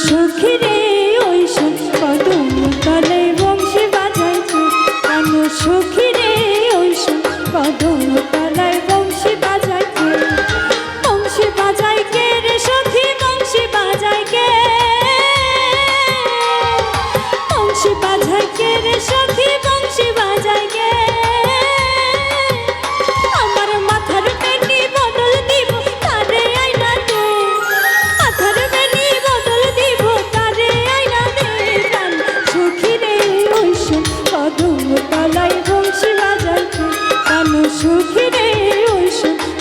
সখীরে ওই কদম তলে বংশী বাজাইছে কেন সখীরে ওই কদম তলায় বংশী বাজাইছে বংশী বাজাই কে রে সখী বংশী বাজাই কে বংশী বাজাই কে রে সখী বংশী বাজাই কে আমার মাথার বেনি বদল দিব তারে আইনা দে মাথার বেনি বদল দিব তারে আইনা দে কান সখীরে ওই কদম তলায় বংশী বাজাইছে কান সখীরে ওই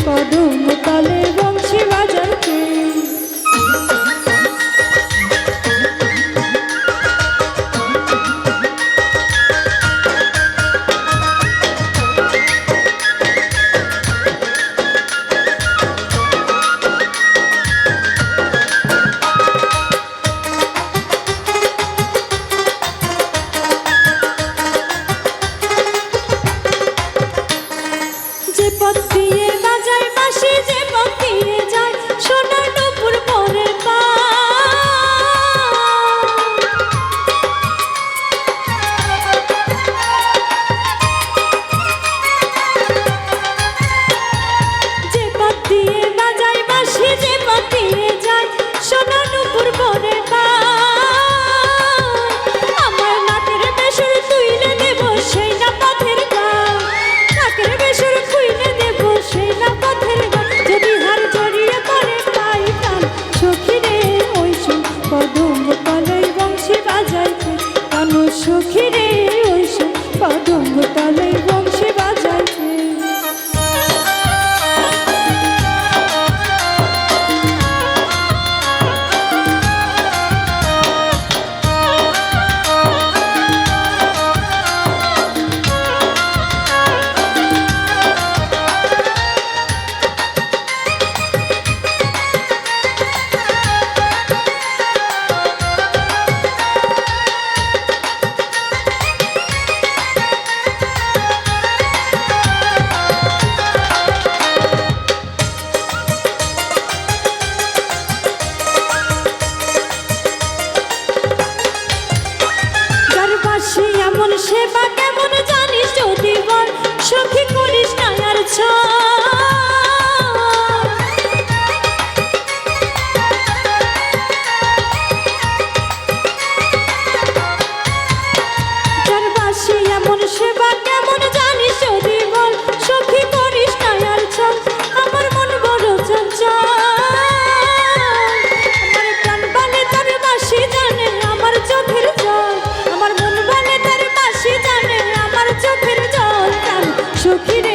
কদম তলে বংশী বাজাইছে যে পথ দিয়ে বাজায় বাঁশি যে পথ দিয়ে যায় সোনার নুপুর পরে পা যে পথ দিয়ে বাজায় বাঁশি যে পথ দিয়ে যায় সোনার নুপুর পরে পা আমার নাকের বেসুর তুইলে দেব সেই না পথের গান নাকের বেসুর খুইলে দেব সেই না পথের গান যদি হার জড়িয়ে পড়ে পাই প্রাণ সখীরে ওই কদম তলে বংশী বাজাইছে কান সখীরে ওই কদম তলে বংশী বাজাইছে এমন সেবা কেমন জানিস যদি বল সখী করিস না আর যার বাসি এমন সেবা কেমন জানিস যদি বল সখী করিস না আর আমার মন বড় চঞ্চল আমার প্রাণ বলে তার বাসি জানে আমার চোখের জল আমার মন বলে তার বাসি জানে আমার চোখের জল সখীরে